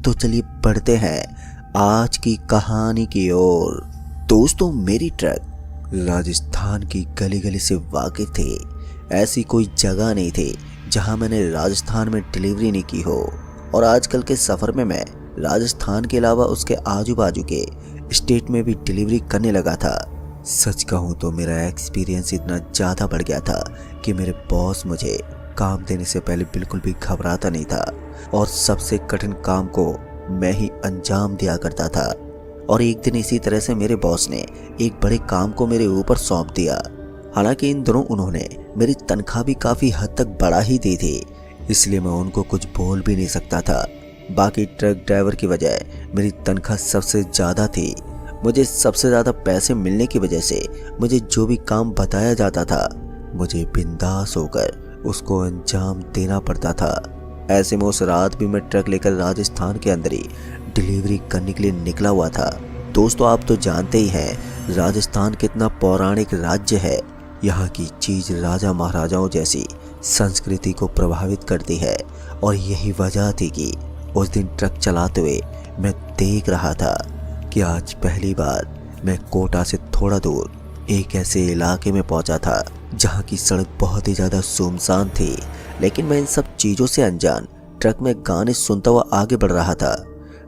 तो चलिए बढ़ते हैं आज की कहानी की ओर। दोस्तों, मेरी ट्रक राजस्थान की गली गली से वाकिफ थी। ऐसी कोई जगह नहीं थी जहां मैंने राजस्थान में डिलीवरी नहीं की हो। और आजकल के सफ़र में मैं राजस्थान के अलावा उसके आजू बाजू के स्टेट में भी डिलीवरी करने लगा था। सच कहूँ तो मेरा एक्सपीरियंस इतना ज़्यादा बढ़ गया था कि मेरे बॉस मुझे काम देने से पहले बिल्कुल भी घबराता नहीं था और सबसे कठिन काम को मैं ही अंजाम दिया करता था। और एक दिन इसी तरह से मेरे बॉस ने एक बड़े काम को मेरे ऊपर सौंप दिया। हालांकि इन दिनों उन्होंने मेरी तनख्वाह भी काफ़ी हद तक बढ़ा ही दी थी, इसलिए मैं उनको कुछ बोल भी नहीं सकता था। बाकी ट्रक ड्राइवर की वजह मेरी तनख्वाह सबसे ज़्यादा थी। मुझे सबसे ज़्यादा पैसे मिलने की वजह से मुझे जो भी काम बताया जाता था मुझे बिंदास होकर उसको अंजाम देना पड़ता था। ऐसे में उस रात भी मैं ट्रक लेकर राजस्थान के अंदर ही डिलीवरी करने के लिए निकला हुआ था। दोस्तों, आप तो जानते ही हैं राजस्थान कितना पौराणिक राज्य है। यहाँ की चीज़ राजा महाराजाओं जैसी संस्कृति को प्रभावित करती है और यही वजह थी कि उस दिन ट्रक चलाते हुए मैं देख रहा था कि आज पहली बार मैं कोटा से थोड़ा दूर एक ऐसे इलाके में पहुंचा था जहां की सड़क बहुत ही ज़्यादा सुनसान थी। लेकिन मैं इन सब चीज़ों से अनजान ट्रक में गाने सुनता हुआ आगे बढ़ रहा था।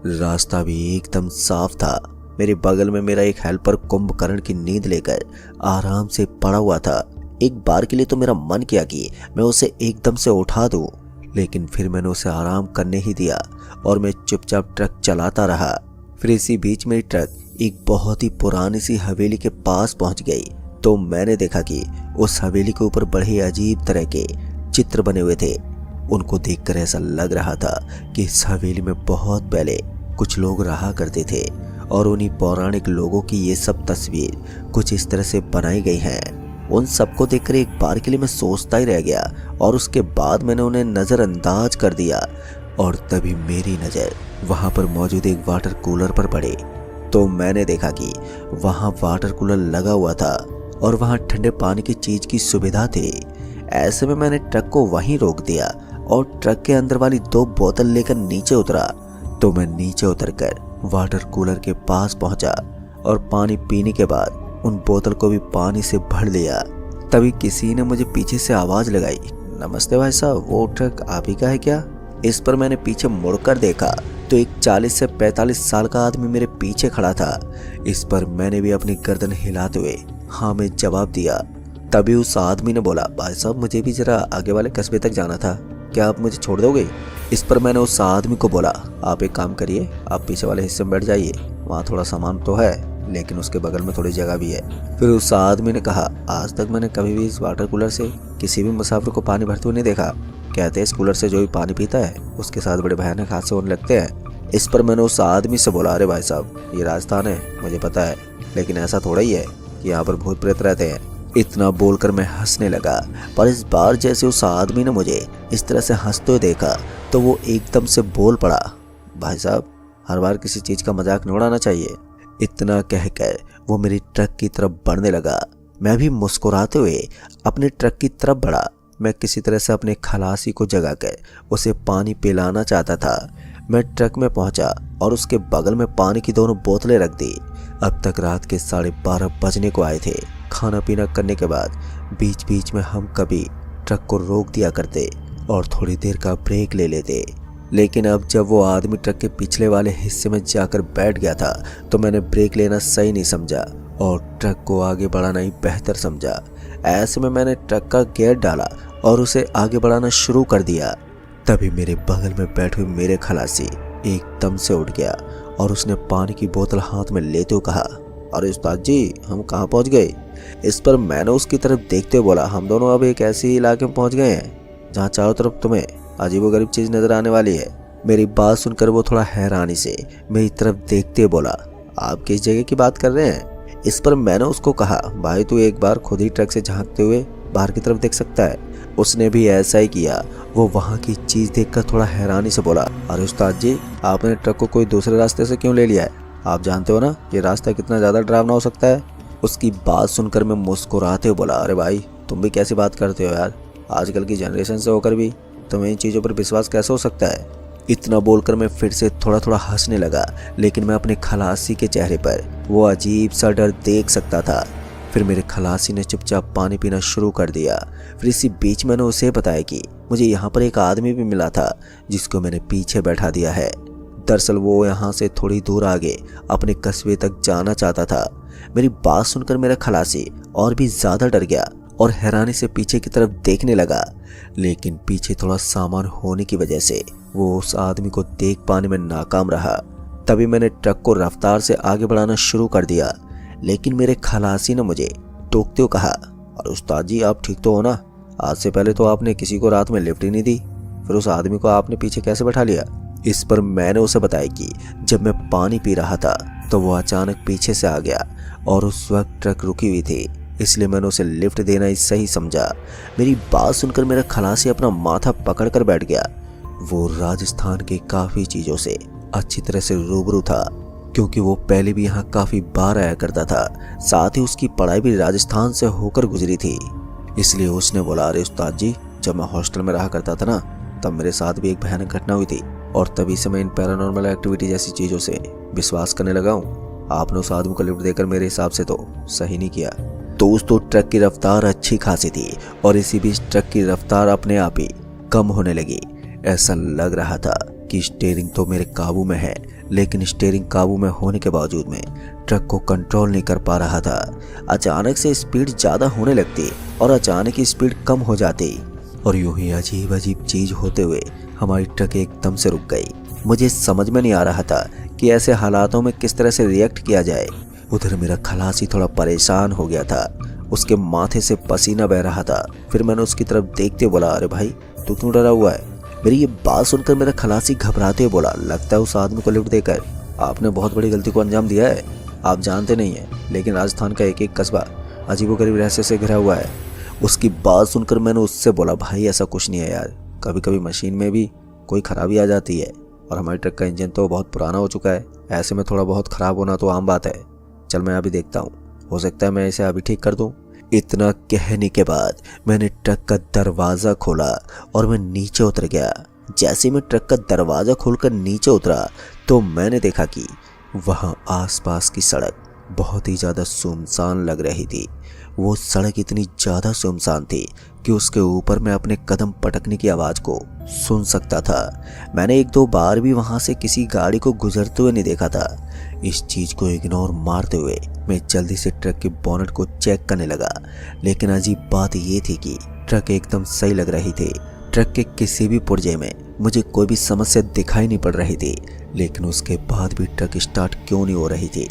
रास्ता भी एकदम साफ था। मेरे बगल में मेरा एक हेल्पर कुंभकर्ण की नींद लेकर आराम से पड़ा हुआ था। एक बार के लिए तो मेरा मन किया कि मैं उसे एकदम से उठा दूं, लेकिन फिर मैंने उसे आराम करने ही दिया और मैं चुपचाप ट्रक चलाता रहा। फिर इसी बीच मेरी ट्रक एक बहुत ही पुरानी सी हवेली के पास पहुंच गई तो मैंने देखा कि उस हवेली के ऊपर बड़े अजीब तरह के चित्र बने हुए थे। उनको देखकर ऐसा लग रहा था कि इस हवेली में बहुत पहले कुछ लोग रहा करते थे और उन्हीं पौराणिक लोगों की ये सब तस्वीर कुछ इस तरह से बनाई गई हैं। उन सबको देखकर एक बार के लिए मैं सोचता ही रह गया और उसके बाद मैंने उन्हें नज़रअंदाज कर दिया। और तभी मेरी नज़र वहाँ पर मौजूद एक वाटर कूलर पर पड़ी तो मैंने देखा कि वहाँ वाटर कूलर लगा हुआ था और वहाँ ठंडे पानी की चीज़ की सुविधा थी। ऐसे में मैंने ट्रक को वहीं रोक दिया और ट्रक के अंदर वाली 2 बोतल लेकर नीचे उतरा। तो मैं नीचे उतरकर वाटर कूलर के पास पहुंचा और पानी पीने के बाद उन बोतल को भी पानी से भर लिया। तभी किसी ने मुझे पीछे से आवाज़ लगाई, नमस्ते भाई साहब, वो ट्रक आप ही का है क्या? इस पर मैंने पीछे मुड़कर देखा तो एक 40 से 45 साल का आदमी मेरे पीछे खड़ा था। इस पर मैंने भी अपनी गर्दन हिलाते हुए हाँ में जवाब दिया। तभी उस आदमी ने बोला, भाई साहब मुझे भी जरा आगे वाले कस्बे तक जाना था, क्या आप मुझे छोड़ दोगे? इस पर मैंने उस आदमी को बोला, आप एक काम करिए, आप पीछे वाले हिस्से में बैठ जाइए, वहाँ थोड़ा सामान तो है लेकिन उसके बगल में थोड़ी जगह भी है। फिर उस आदमी ने कहा, आज तक मैंने कभी भी इस वाटर कूलर से किसी भी मुसाफिर को पानी भरते हुए नहीं देखा। कहते हैं इस कूलर से जो भी पानी पीता है उसके साथ बड़े भयानक हादसे होने लगते हैं। इस पर मैंने उस आदमी से बोला, अरे भाई साहब ये राजस्थान है मुझे पता है, लेकिन ऐसा थोड़ा ही है कि यहाँ पर भूत प्रेत रहते हैं। इतना बोलकर मैं हंसने लगा, पर इस बार जैसे उस आदमी ने मुझे इस तरह से हंसते हुए देखा तो वो एकदम से बोल पड़ा, भाई साहब हर बार किसी चीज़ का मजाक नहीं उड़ाना चाहिए। इतना कहकर वो मेरी ट्रक की तरफ बढ़ने लगा। मैं भी मुस्कुराते हुए अपने ट्रक की तरफ बढ़ा। मैं किसी तरह से अपने खलासी को जगाकर उसे पानी पिलाना चाहता था। मैं ट्रक में पहुंचा और उसके बगल में पानी की 2 बोतलें रख दी। अब तक रात के 12:30 बजने को आए थे। खाना पीना करने के बाद बीच बीच में हम कभी ट्रक को रोक दिया करते और थोड़ी देर का ब्रेक ले लेते। लेकिन अब जब वो आदमी ट्रक के पिछले वाले हिस्से में जाकर बैठ गया था तो मैंने ब्रेक लेना सही नहीं समझा और ट्रक को आगे बढ़ाना ही बेहतर समझा। ऐसे में मैंने ट्रक का गियर डाला और उसे आगे बढ़ाना शुरू कर दिया। तभी मेरे बगल में बैठे हुए मेरे खलासी एकदम से उठ गया और उसने पानी की बोतल हाथ में लेते हुए कहा, अरे उस्ताद जी हम कहाँ पहुँच गए? इस पर मैंने उसकी तरफ देखते हुए बोला, हम दोनों अब एक ऐसे इलाके में पहुँच गए हैं जहाँ चारों तरफ तुम्हें अजीबोगरीब चीज़ नजर आने वाली है। मेरी बात सुनकर वो थोड़ा हैरानी से मेरी तरफ देखते हुए बोला, आप किस जगह की बात कर रहे हैं? इस पर मैंने उसको कहा, भाई तू एक बार खुद ही ट्रक से झांकते हुए बाहर की तरफ देख सकता है। उसने भी ऐसा ही किया। वो वहाँ की चीज़ देखकर थोड़ा हैरानी से बोला, अरे उस्ताद जी आपने ट्रक को कोई दूसरे रास्ते से क्यों ले लिया है? आप जानते हो ना ये रास्ता कितना ज़्यादा डरावना हो सकता है। उसकी बात सुनकर मैं मुस्कुराते हुए बोला, अरे भाई तुम भी कैसी बात करते हो यार, आजकल की जनरेशन से होकर भी तुम्हें इन चीज़ों पर विश्वास कैसे हो सकता है? इतना बोलकर मैं फिर से थोड़ा थोड़ा हंसने लगा, लेकिन मैं अपने खलासी के चेहरे पर वो अजीब सा डर देख सकता था। फिर मेरे खलासी ने चुपचाप पानी पीना शुरू कर दिया। फिर इसी बीच मैंने उसे बताया कि मुझे यहाँ पर एक आदमी भी मिला था जिसको मैंने पीछे बैठा दिया है। दरअसल वो यहाँ से थोड़ी दूर आगे अपने कस्बे तक जाना चाहता था। मेरी बात सुनकर मेरा खलासी और भी ज़्यादा डर गया और हैरानी से पीछे की तरफ देखने लगा, लेकिन पीछे थोड़ा सामान होने की वजह से वो उस आदमी को देख पाने में नाकाम रहा। तभी मैंने ट्रक को रफ्तार से आगे बढ़ाना शुरू कर दिया, लेकिन मेरे खलासी ने मुझे टोकते हुए कहा, और उस्ताद जी आप ठीक तो हो ना? आज से पहले तो आपने किसी को रात में लिफ्ट ही नहीं दी, फिर उस आदमी को आपने पीछे कैसे बैठा लिया? इस पर मैंने उसे बताया कि जब मैं पानी पी रहा था तो वो अचानक पीछे से आ गया और उस वक्त ट्रक रुकी हुई थी, इसलिए मैंने उसे लिफ्ट देना ही सही समझा। मेरी बात सुनकर मेरा खलासी अपना माथा पकड़ कर बैठ गया। वो राजस्थान के काफ़ी चीज़ों से अच्छी तरह से रूबरू था, क्योंकि वो पहले भी यहाँ काफ़ी बार आया करता था। साथ ही उसकी पढ़ाई भी राजस्थान से होकर गुजरी थी। इसलिए उसने बोला, अरे उस्ताद जी, जब मैं हॉस्टल में रहा करता था ना, तब मेरे साथ भी एक भयानक घटना हुई थी और तभी से मैं इन पैरानॉर्मल एक्टिविटी जैसी चीज़ों से विश्वास करने लगा हूँ। आपने उस आदमी को लिफ्ट देकर मेरे हिसाब से तो सही नहीं किया। दोस्तों, ट्रक की रफ्तार अच्छी खासी थी और इसी बीच ट्रक की रफ्तार अपने आप ही कम होने लगी। ऐसा लग रहा था कि स्टीयरिंग तो मेरे काबू में है, लेकिन स्टीयरिंग काबू में होने के बावजूद में ट्रक को कंट्रोल नहीं कर पा रहा था। अचानक से स्पीड ज़्यादा होने लगती और अचानक ही स्पीड कम हो जाती और यूं ही अजीब अजीब चीज़ होते हुए हमारी ट्रक एकदम से रुक गई। मुझे समझ में नहीं आ रहा था कि ऐसे हालातों में किस तरह से रिएक्ट किया जाए। उधर मेरा खलासी थोड़ा परेशान हो गया था, उसके माथे से पसीना बह रहा था। फिर मैंने उसकी तरफ देखते बोला, अरे भाई तू क्यों डरा हुआ है? मेरी ये बात सुनकर मेरा खलासी घबराते हुए बोला, लगता है उस आदमी को लिफ्ट देकर आपने बहुत बड़ी गलती को अंजाम दिया है। आप जानते नहीं हैं, लेकिन राजस्थान का एक एक कस्बा अजीबोगरीब रहस्य से घिरा हुआ है। उसकी बात सुनकर मैंने उससे बोला, भाई ऐसा कुछ नहीं है यार, कभी कभी मशीन में भी कोई खराबी आ जाती है और हमारी ट्रक का इंजन तो बहुत पुराना हो चुका है, ऐसे में थोड़ा बहुत ख़राब होना तो आम बात है। चल मैं अभी देखता हूँ, हो सकता है मैं इसे अभी ठीक कर दूँ। इतना कहने के बाद मैंने ट्रक का दरवाज़ा खोला और मैं नीचे उतर गया। जैसे मैं ट्रक का दरवाज़ा खोलकर नीचे उतरा तो मैंने देखा कि वहाँ आसपास की सड़क बहुत ही ज़्यादा सुनसान लग रही थी। वो सड़क इतनी ज़्यादा सुनसान थी कि उसके ऊपर मैं अपने कदम पटकने की आवाज़ को सुन सकता था। मैंने एक दो बार भी वहाँ से किसी गाड़ी को गुजरते हुए नहीं देखा था। इस चीज़ को इग्नोर मारते हुए मैं जल्दी से ट्रक के बोनट को चेक करने लगा, लेकिन अजीब बात ये थी कि ट्रक एकदम सही लग रही थी। ट्रक के किसी भी पुर्जे में मुझे कोई भी समस्या दिखाई नहीं पड़ रही थी, लेकिन उसके बाद भी ट्रक स्टार्ट क्यों नहीं हो रही थी,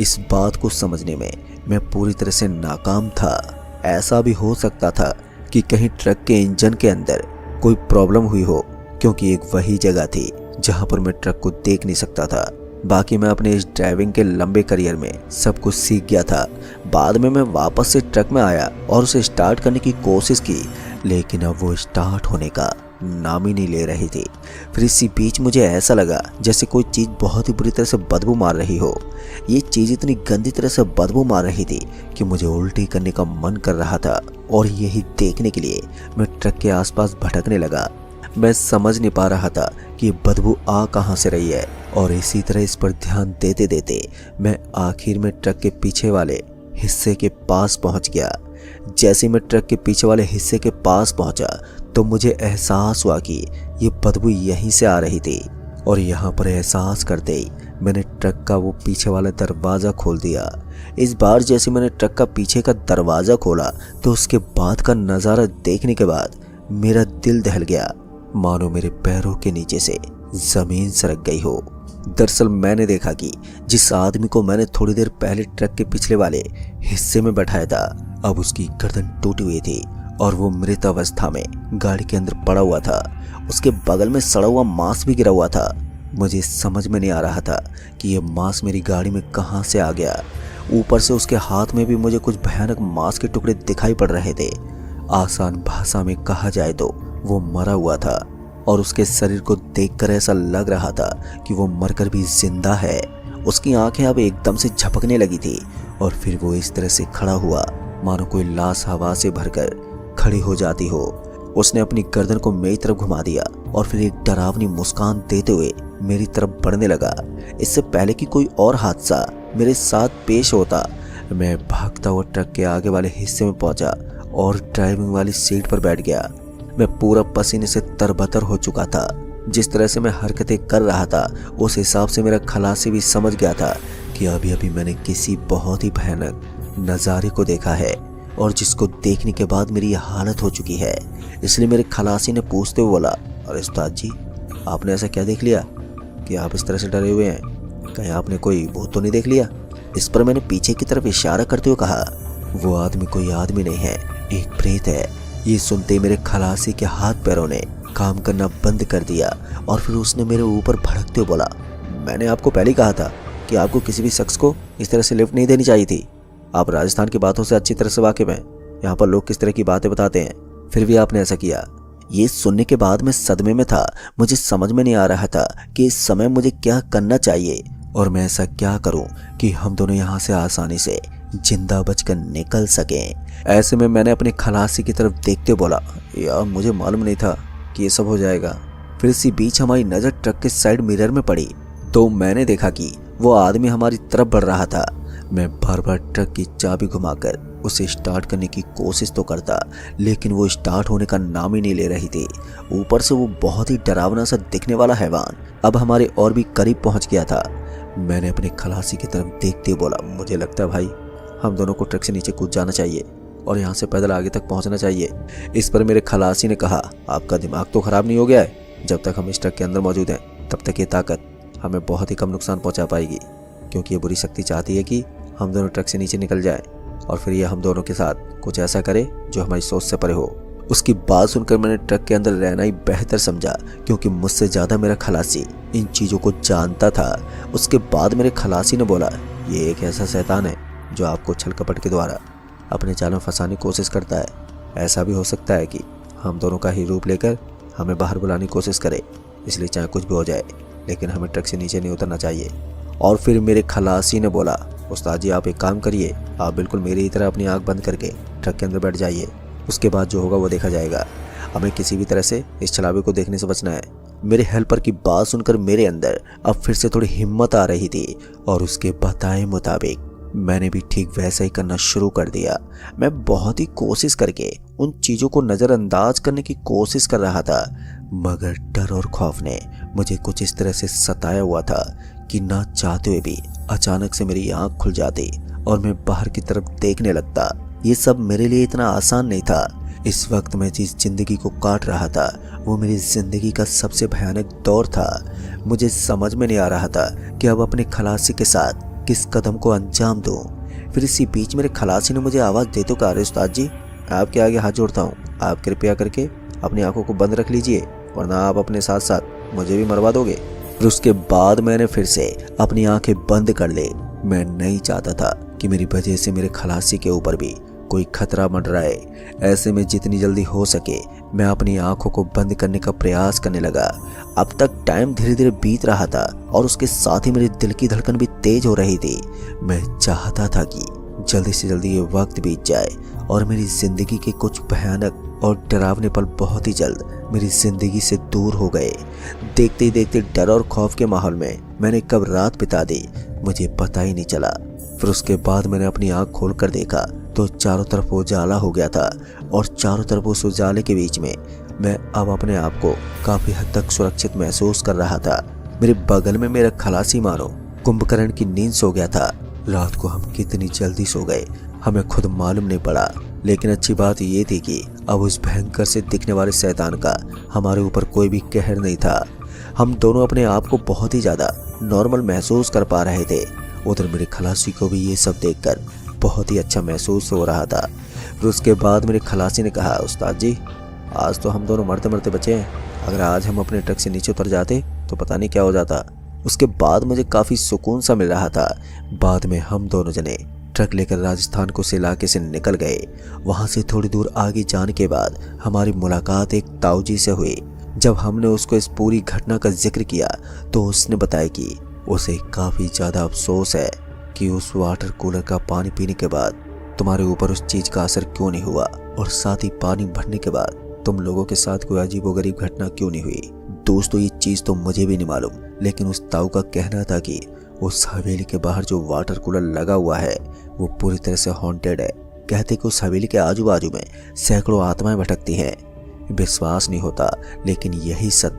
इस बात को समझने में मैं पूरी तरह से नाकाम था। ऐसा भी हो सकता था कि कहीं ट्रक के इंजन के अंदर कोई प्रॉब्लम हुई हो, क्योंकि एक वही जगह थी जहां पर मैं ट्रक को देख नहीं सकता था। बाकी मैं अपने इस ड्राइविंग के लंबे करियर में सब कुछ सीख गया था। बाद में मैं वापस से ट्रक में आया और उसे स्टार्ट करने की कोशिश की, लेकिन अब वो स्टार्ट होने का नाम ही नहीं ले रही थी। फिर इसी बीच मुझे ऐसा लगा जैसे कोई चीज़ बहुत ही बुरी तरह से बदबू मार रही हो। ये चीज़ इतनी गंदी तरह से बदबू मार रही थी कि मुझे उल्टी करने का मन कर रहा था, और यही देखने के लिए मैं ट्रक के आसपास भटकने लगा। मैं समझ नहीं पा रहा था कि ये बदबू आ कहाँ से रही है, और इसी तरह इस पर ध्यान देते देते मैं आखिर में ट्रक के पीछे वाले हिस्से के पास पहुंच गया। जैसे मैं ट्रक के पीछे वाले हिस्से के पास पहुंचा तो मुझे एहसास हुआ कि ये बदबू यहीं से आ रही थी, और यहाँ पर एहसास करते ही मैंने ट्रक का वो पीछे वाला दरवाज़ा खोल दिया। इस बार जैसे मैंने ट्रक का पीछे का दरवाज़ा खोला तो उसके बाद का नज़ारा देखने के बाद मेरा दिल दहल गया, मानो मेरे पैरों के नीचे से ज़मीन सरक गई हो। दरअसल मैंने देखा कि जिस आदमी को मैंने थोड़ी देर पहले ट्रक के पिछले वाले हिस्से में बैठाया था, अब उसकी गर्दन टूटी हुई थी और वो मृत अवस्था में गाड़ी के अंदर पड़ा हुआ था। उसके बगल में सड़ा हुआ मांस भी गिरा हुआ था। मुझे समझ में नहीं आ रहा था कि ये मांस मेरी गाड़ी में कहाँ से आ गया। ऊपर से उसके हाथ में भी मुझे कुछ भयानक मांस के टुकड़े दिखाई पड़ रहे थे। आसान भाषा में कहा जाए तो वो मरा हुआ था, और उसके शरीर को देखकर ऐसा लग रहा था कि वो मरकर भी जिंदा है। उसकी आंखें अब एकदम से झपकने लगी थी, और फिर वो इस तरह से खड़ा हुआ मानो कोई लाश हवा से भरकर खड़ी हो जाती हो। उसने अपनी गर्दन को मेरी तरफ घुमा दिया और फिर एक डरावनी मुस्कान देते हुए मेरी तरफ बढ़ने लगा। इससे पहले कि कोई और हादसा मेरे साथ पेश होता, मैं भागता हुआ ट्रक के आगे वाले हिस्से में पहुंचा और ड्राइविंग वाली सीट पर बैठ गया। मैं पूरा पसीने से तरबतर हो चुका था। जिस तरह से मैं हरकतें कर रहा था उस हिसाब से मेरा खलासी भी समझ गया था कि अभी अभी मैंने किसी बहुत ही भयानक नज़ारे को देखा है और जिसको देखने के बाद मेरी यह हालत हो चुकी है। इसलिए मेरे खलासी ने पूछते हुए बोला, अरे उस्ताद जी, आपने ऐसा क्या देख लिया कि आप इस तरह से डरे हुए हैं? कहीं आपने कोई भूत तो नहीं देख लिया? इस पर मैंने पीछे की तरफ इशारा करते हुए कहा, वो आदमी कोई आदमी नहीं है, एक प्रेत है। ये सुनते मेरे खलासी के हाथ पैरों ने काम करना बंद कर दिया और फिर उसने मेरे ऊपर भड़कते हुए बोला, मैंने आपको पहले ही कहा था कि आपको किसी भी शख्स को इस तरह से लिफ्ट नहीं देनी चाहिए थी। आप राजस्थान की बातों से अच्छी तरह से वाकिफ हैं। यहाँ पर लोग किस तरह की बातें बताते हैं, फिर भी आपने ऐसा किया। ये सुनने के बाद मैं सदमे में था। मुझे समझ में नहीं आ रहा था कि इस समय मुझे क्या करना चाहिए और मैं ऐसा क्या करूं कि हम दोनों यहाँ से आसानी से जिंदा बचकर निकल सकें। ऐसे में मैंने अपने खलासी की तरफ देखते बोला, यार मुझे मालूम नहीं था कि ये सब हो जाएगा। फिर इसी बीच हमारी नज़र ट्रक के साइड मिरर में पड़ी तो मैंने देखा कि वो आदमी हमारी तरफ बढ़ रहा था। मैं बार बार ट्रक की चाबी घुमाकर उसे स्टार्ट करने की कोशिश तो करता, लेकिन वो स्टार्ट होने का नाम ही नहीं ले रही थी। ऊपर से वो बहुत ही डरावना सा दिखने वाला हैवान अब हमारे और भी करीब पहुंच गया था। मैंने अपने खलासी की तरफ देखते हुए बोला, मुझे लगता है भाई हम दोनों को ट्रक से नीचे कूद जाना चाहिए और यहाँ से पैदल आगे तक पहुँचना चाहिए। इस पर मेरे खलासी ने कहा, आपका दिमाग तो ख़राब नहीं हो गया है? जब तक हम इस ट्रक के अंदर मौजूद हैं तब तक ये ताकत हमें बहुत ही कम नुकसान पहुँचा पाएगी, क्योंकि ये बुरी शक्ति चाहती है कि हम दोनों ट्रक से नीचे निकल जाएं और फिर ये हम दोनों के साथ कुछ ऐसा करे जो हमारी सोच से परे हो। उसकी बात सुनकर मैंने ट्रक के अंदर रहना ही बेहतर समझा, क्योंकि मुझसे ज़्यादा मेरा खलासी इन चीज़ों को जानता था। उसके बाद मेरे खलासी ने बोला, ये एक ऐसा शैतान है जो आपको छल कपट के द्वारा अपने जाल में फंसाने की कोशिश करता है। ऐसा भी हो सकता है कि हम दोनों का ही रूप लेकर हमें बाहर बुलाने की कोशिश करे। इसलिए चाहे कुछ भी हो जाए, लेकिन हमें ट्रक से नीचे नहीं उतरना चाहिए। और फिर मेरे खलासी ने बोला, उस्ताद जी आप एक काम करिए, आप बिल्कुल मेरी ही तरह अपनी आंख बंद करके ट्रक के अंदर बैठ जाइए। उसके बाद जो होगा वो देखा जाएगा। हमें किसी भी तरह से इस छलावे को देखने से बचना है। मेरे हेल्पर की बात सुनकर मेरे अंदर अब फिर से थोड़ी हिम्मत आ रही थी और उसके बताए मुताबिक मैंने भी ठीक वैसा ही करना शुरू कर दिया। मैं बहुत ही कोशिश करके उन चीज़ों को नज़रअंदाज करने की कोशिश कर रहा था, मगर डर और खौफ ने मुझे कुछ इस तरह से सताया हुआ था कि ना चाहते हुए भी अचानक से मेरी आंख खुल जाती और मैं बाहर की तरफ देखने लगता। ये सब मेरे लिए इतना आसान नहीं था। इस वक्त मैं जिस जिंदगी को काट रहा था वो मेरी जिंदगी का सबसे भयानक दौर था। मुझे समझ में नहीं आ रहा था कि अब अपने खलासी के साथ किस कदम को अंजाम दूं। फिर इसी बीच मेरे खलासी ने मुझे आवाज़ देते कहा, अरे उस्ताद जी आपके आगे हाथ जोड़ता हूँ, आप कृपया करके अपनी आंखों को बंद रख लीजिए, वरना आप अपने साथ साथ मुझे भी मरवा दोगे। फिर उसके बाद मैंने फिर से अपनी आंखें बंद कर ली। मैं नहीं चाहता था कि मेरी वजह से मेरे खलासी के ऊपर भी कोई खतरा मंडराए। ऐसे में जितनी जल्दी हो सके मैं अपनी आंखों को बंद करने का प्रयास करने लगा। अब तक टाइम धीरे धीरे बीत रहा था और उसके साथ ही मेरे दिल की धड़कन भी तेज हो रही थी। मैं चाहता था कि जल्दी से जल्दी ये वक्त बीत जाए और मेरी जिंदगी के कुछ भयानक और डरावने पल बहुत ही जल्द मेरी जिंदगी से दूर हो गए। देखते ही देखते डर और खौफ के माहौल में मैंने कब रात बिता दी मुझे पता ही नहीं चला। फिर उसके बाद मैंने अपनी आंख खोलकर देखा तो चारों तरफ उजाला हो गया था और चारों तरफ उस उजाले के बीच में मैं अब अपने आप को काफ़ी हद तक सुरक्षित महसूस कर रहा था। मेरे बगल में मेरा खलासी मानो कुंभकर्ण की नींद सो गया था। रात को हम कितनी जल्दी सो गए हमें खुद मालूम नहीं पड़ा, लेकिन अच्छी बात ये थी कि अब उस भयंकर से दिखने वाले शैतान का हमारे ऊपर कोई भी कहर नहीं था। हम दोनों अपने आप को बहुत ही ज़्यादा नॉर्मल महसूस कर पा रहे थे। उधर मेरे खलासी को भी ये सब देखकर बहुत ही अच्छा महसूस हो रहा था। फिर उसके बाद मेरे खलासी ने कहा, उस्ताद जी आज तो हम दोनों मरते मरते बचे हैं, अगर आज हम अपने ट्रक से नीचे उतर जाते तो पता नहीं क्या हो जाता। उसके बाद मुझे काफ़ी सुकून सा मिल रहा था। बाद में हम दोनों जने ट्रक लेकर राजस्थान को उस इलाके से निकल गए। वहाँ से थोड़ी दूर आगे जाने के बाद हमारी मुलाकात एक ताऊजी से हुई। जब हमने उसको इस पूरी घटना का जिक्र किया तो उसने बताया कि उसे काफ़ी ज़्यादा अफसोस है कि उस वाटर कूलर का पानी पीने के बाद तुम्हारे ऊपर उस चीज़ का असर क्यों नहीं हुआ और साथ ही पानी भरने के बाद तुम लोगों के साथ कोई अजीबोगरीब घटना क्यों नहीं हुई। दोस्तों ये चीज़ तो मुझे भी नहीं मालूम, लेकिन उस ताऊ का कहना था कि उस हवेली के बाहर जो वाटर कूलर लगा हुआ है वो पूरी तरह से हॉन्टेड है। कहते कि उस हवेली के आजू बाजू में सैकड़ों आत्माएं भटकती हैं। विश्वास नहीं होता, लेकिन यही सत्य